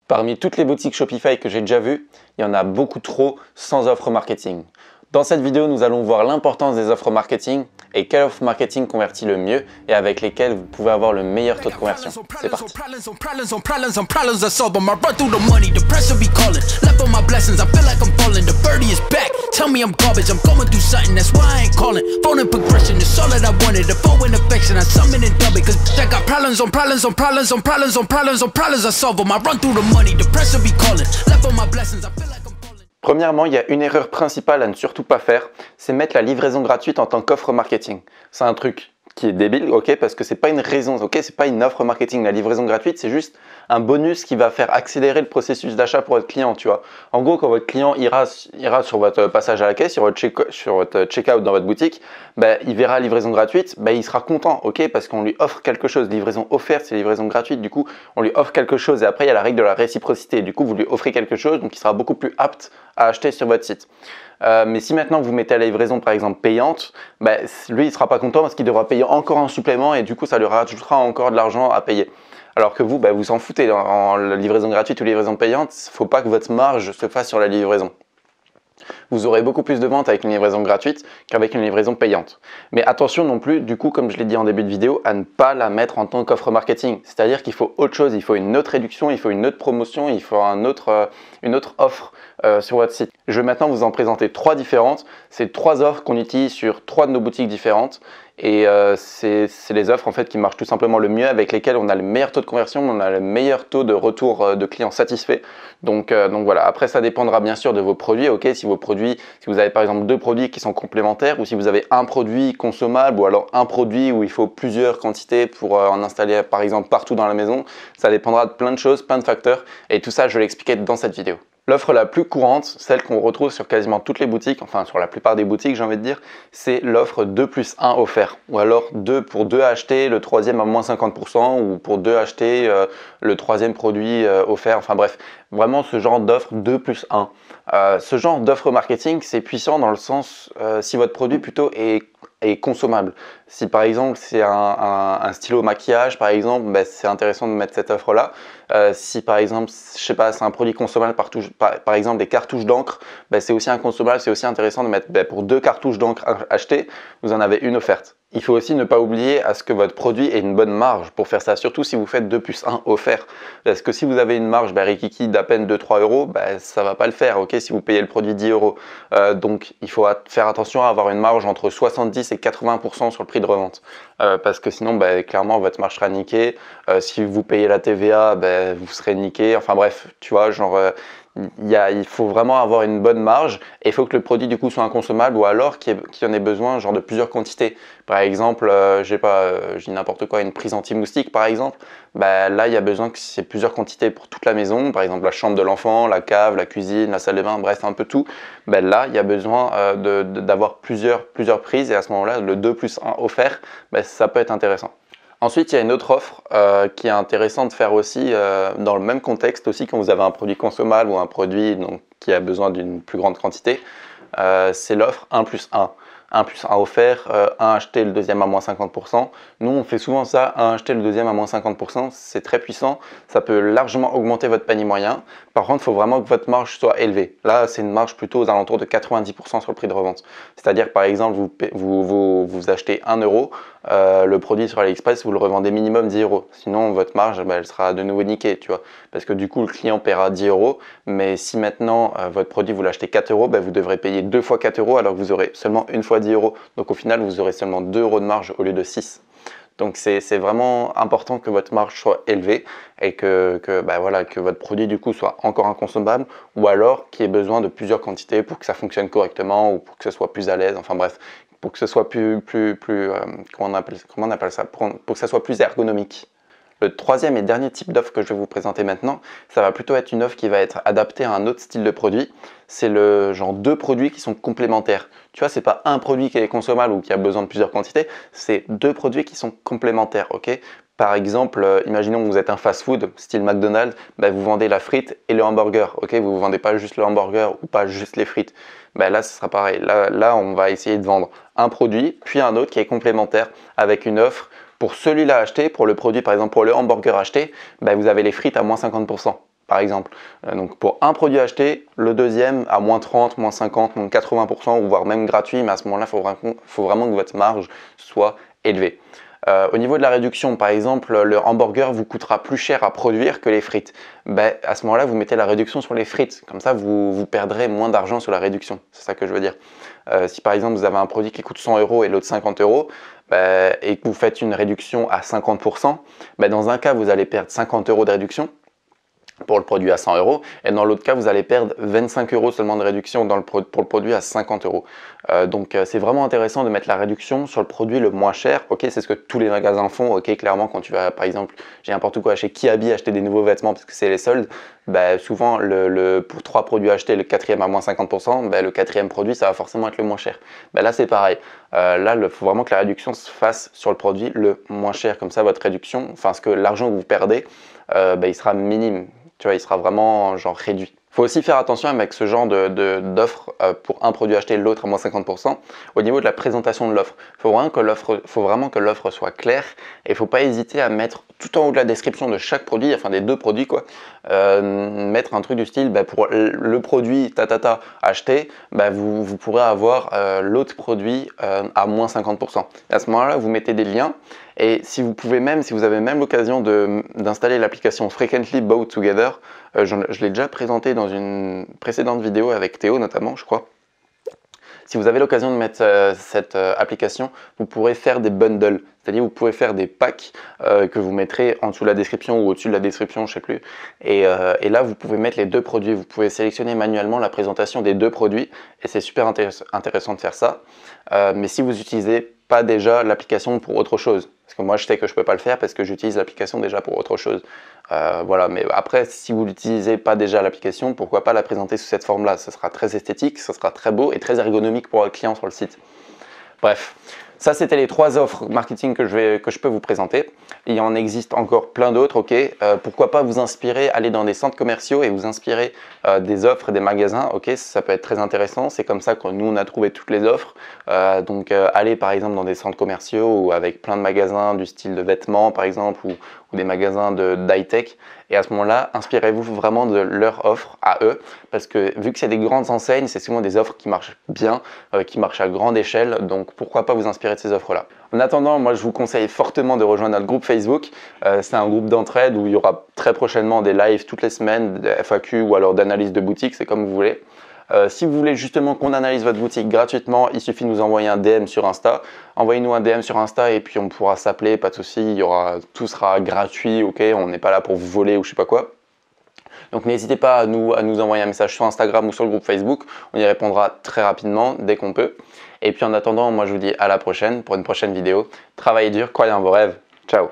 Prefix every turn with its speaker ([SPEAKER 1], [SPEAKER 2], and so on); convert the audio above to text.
[SPEAKER 1] Parmi toutes les boutiques Shopify que j'ai déjà vues, il y en a beaucoup trop sans offre marketing. Dans cette vidéo, nous allons voir l'importance des offres marketing et quelle offre marketing convertit le mieux et avec lesquelles vous pouvez avoir le meilleur taux de conversion. C'est parti. Premièrement, il y a une erreur principale à ne surtout pas faire, c'est mettre la livraison gratuite en tant qu'offre marketing. C'est un truc qui est débile, ok, parce que c'est pas une raison, ok, c'est pas une offre marketing. La livraison gratuite, c'est juste un bonus qui va faire accélérer le processus d'achat pour votre client, tu vois. En gros, quand votre client ira sur votre passage à la caisse, sur votre checkout dans votre boutique, ben, il verra la livraison gratuite, ben, il sera content, ok, parce qu'on lui offre quelque chose. Livraison offerte, c'est livraison gratuite, du coup, on lui offre quelque chose et après, il y a la règle de la réciprocité. Du coup, vous lui offrez quelque chose, donc il sera beaucoup plus apte à acheter sur votre site. Mais si maintenant vous mettez la livraison par exemple payante, ben, lui il sera pas content parce qu'il devra payer encore un supplément et du coup ça lui rajoutera encore de l'argent à payer. Alors que vous, ben, vous en foutez en livraison gratuite ou livraison payante, il ne faut pas que votre marge se fasse sur la livraison. Vous aurez beaucoup plus de ventes avec une livraison gratuite qu'avec une livraison payante. Mais attention non plus, du coup, comme je l'ai dit en début de vidéo, à ne pas la mettre en tant qu'offre marketing. C'est-à-dire qu'il faut autre chose, il faut une autre réduction, il faut une autre promotion, il faut une autre offre sur votre site. Je vais maintenant vous en présenter trois différentes. C'est trois offres qu'on utilise sur trois de nos boutiques différentes. Et c'est les offres en fait qui marchent tout simplement le mieux, avec lesquelles on a le meilleur taux de conversion, on a le meilleur taux de retour de clients satisfaits. Donc voilà, après ça dépendra bien sûr de vos produits, ok, si vous avez par exemple deux produits qui sont complémentaires, ou si vous avez un produit consommable, ou alors un produit où il faut plusieurs quantités pour en installer par exemple partout dans la maison, ça dépendra de plein de choses, plein de facteurs, et tout ça je vais l'expliquer dans cette vidéo. L'offre la plus courante, celle qu'on retrouve sur quasiment toutes les boutiques, enfin sur la plupart des boutiques j'ai envie de dire, c'est l'offre 2 plus 1 offert. Ou alors 2 pour 2 achetés, le troisième à moins 50%, ou pour 2 achetés, le troisième produit offert, enfin bref. Vraiment ce genre d'offre 2 plus 1. Ce genre d'offre marketing, c'est puissant dans le sens, si votre produit plutôt est consommable. Si par exemple c'est un stylo maquillage par exemple, ben, c'est intéressant de mettre cette offre là. Si par exemple, je sais pas, c'est un produit consommable par exemple des cartouches d'encre, ben, c'est aussi un consommable, c'est aussi intéressant de mettre pour 2 cartouches d'encre achetées, vous en avez une offerte. Il faut aussi ne pas oublier à ce que votre produit ait une bonne marge pour faire ça, surtout si vous faites 2 plus 1 offert. Parce que si vous avez une marge rikiki d'à peine 2-3 euros, ça va pas le faire, ok, si vous payez le produit 10 euros. Donc il faut faire attention à avoir une marge entre 70 et 80% sur le prix de revente. Parce que sinon, clairement, votre marge sera niquée. Si vous payez la TVA, vous serez niqué. Enfin bref, tu vois, genre... il faut vraiment avoir une bonne marge et il faut que le produit du coup soit inconsommable ou alors qu'il en ait besoin genre de plusieurs quantités. Par exemple, je dis n'importe quoi, une prise anti-moustique par exemple, là il y a besoin que c'est plusieurs quantités pour toute la maison, par exemple la chambre de l'enfant, la cave, la cuisine, la salle de bain, bref un peu tout. Là il y a besoin d'avoir plusieurs prises et à ce moment-là le 2 plus 1 offert, ça peut être intéressant. Ensuite, il y a une autre offre qui est intéressante de faire aussi dans le même contexte aussi quand vous avez un produit consommable ou un produit qui a besoin d'une plus grande quantité. C'est l'offre 1 plus 1. 1 plus 1 offert, 1 acheté, le deuxième à moins 50%. Nous, on fait souvent ça, 1 acheté, le deuxième à moins 50%. C'est très puissant, ça peut largement augmenter votre panier moyen. Par contre, il faut vraiment que votre marge soit élevée. Là, c'est une marge plutôt aux alentours de 90% sur le prix de revente. C'est-à-dire, par exemple, vous achetez 1 euro, le produit sur AliExpress, vous le revendez minimum 10 euros. Sinon, votre marge, elle sera de nouveau niquée, tu vois. Parce que du coup, le client paiera 10 euros. Mais si maintenant, votre produit, vous l'achetez 4 euros, vous devrez payer 2 fois 4 euros alors que vous aurez seulement une fois 10 euros. Donc au final, vous aurez seulement 2 euros de marge au lieu de 6. Donc c'est vraiment important que votre marge soit élevée et que votre produit du coup soit encore inconsommable ou alors qu'il y ait besoin de plusieurs quantités pour que ça fonctionne correctement ou pour que ce soit plus à l'aise. Enfin bref, pour que ce soit comment on appelle ça, pour que ça soit plus ergonomique. Le troisième et dernier type d'offre que je vais vous présenter maintenant, ça va plutôt être une offre qui va être adaptée à un autre style de produit. C'est le genre deux produits qui sont complémentaires. Tu vois, c'est pas un produit qui est consommable ou qui a besoin de plusieurs quantités, c'est deux produits qui sont complémentaires, ok ? Par exemple, imaginons que vous êtes un fast-food style McDonald's, vous vendez la frite et le hamburger, ok ? Vous ne vendez pas juste le hamburger ou pas juste les frites. Là, ce sera pareil. Là, on va essayer de vendre un produit, puis un autre qui est complémentaire avec une offre. Pour celui-là acheté, pour le produit par exemple pour le hamburger acheté, vous avez les frites à moins 50%. par exemple. Donc pour un produit acheté, le deuxième à moins 30, moins 50, moins 80%, ou voire même gratuit, mais à ce moment-là, il faut vraiment que votre marge soit élevée. Au niveau de la réduction, par exemple, le hamburger vous coûtera plus cher à produire que les frites. Ben, à ce moment-là, vous mettez la réduction sur les frites. Comme ça, vous perdrez moins d'argent sur la réduction. C'est ça que je veux dire. Si par exemple, vous avez un produit qui coûte 100 € et l'autre 50 €, et que vous faites une réduction à 50%, dans un cas, vous allez perdre 50 € de réduction pour le produit à 100 €, et dans l'autre cas vous allez perdre 25 € seulement de réduction pour le produit à 50 €. Donc c'est vraiment intéressant de mettre la réduction sur le produit le moins cher. Ok, c'est ce que tous les magasins font. Ok, clairement quand tu vas par exemple, j'ai n'importe quoi, chez Kiabi acheter des nouveaux vêtements parce que c'est les soldes, souvent pour 3 produits achetés, le quatrième à moins 50%, le quatrième produit ça va forcément être le moins cher. Là c'est pareil, là il faut vraiment que la réduction se fasse sur le produit le moins cher, comme ça votre réduction, enfin l'argent que vous perdez, il sera minime. Tu vois, il sera vraiment genre réduit. Il faut aussi faire attention avec ce genre d'offre pour un produit acheté, l'autre à moins 50%. Au niveau de la présentation de l'offre, il faut vraiment que l'offre soit claire, et il ne faut pas hésiter à mettre tout en haut de la description de chaque produit, enfin des deux produits quoi, mettre un truc du style pour le produit acheté, vous pourrez avoir l'autre produit à moins 50%. Et à ce moment-là, vous mettez des liens. Et si vous avez même l'occasion d'installer l'application Frequently Bought Together, je l'ai déjà présenté dans une précédente vidéo avec Théo notamment, je crois. Si vous avez l'occasion de mettre cette application, vous pourrez faire des bundles, c'est-à-dire vous pouvez faire des packs que vous mettrez en dessous de la description ou au-dessus de la description, je ne sais plus. Et là, vous pouvez mettre les deux produits, vous pouvez sélectionner manuellement la présentation des deux produits, et c'est super intéressant de faire ça. Mais si vous n'utilisez pas déjà l'application pour autre chose, parce que moi je sais que je ne peux pas le faire parce que j'utilise l'application déjà pour autre chose. Voilà, mais après si vous n'utilisez pas déjà l'application, pourquoi pas la présenter sous cette forme-là? Ce sera très esthétique, ce sera très beau et très ergonomique pour le client sur le site. Bref, ça c'était les 3 offres marketing que je peux vous présenter. Il en existe encore plein d'autres, ok. Pourquoi pas vous inspirer, aller dans des centres commerciaux et vous inspirer des offres des magasins, ok. Ça peut être très intéressant, c'est comme ça que nous on a trouvé toutes les offres. Donc aller par exemple dans des centres commerciaux ou avec plein de magasins du style de vêtements par exemple, ou des magasins d'high-tech, et à ce moment-là, inspirez-vous vraiment de leur offre à eux, parce que vu que c'est des grandes enseignes, c'est souvent des offres qui marchent bien, qui marchent à grande échelle, donc pourquoi pas vous inspirer de ces offres-là. En attendant, moi je vous conseille fortement de rejoindre notre groupe Facebook. C'est un groupe d'entraide où il y aura très prochainement des lives toutes les semaines, des FAQ ou alors d'analyse de boutique, c'est comme vous voulez. Si vous voulez justement qu'on analyse votre boutique gratuitement, il suffit de nous envoyer un DM sur Insta. Envoyez-nous un DM sur Insta et puis on pourra s'appeler, pas de souci, tout sera gratuit, ok, on n'est pas là pour vous voler ou je sais pas quoi. Donc n'hésitez pas à nous envoyer un message sur Instagram ou sur le groupe Facebook, on y répondra très rapidement dès qu'on peut. Et puis en attendant, moi je vous dis à la prochaine pour une prochaine vidéo. Travaillez dur, croyez en vos rêves, ciao!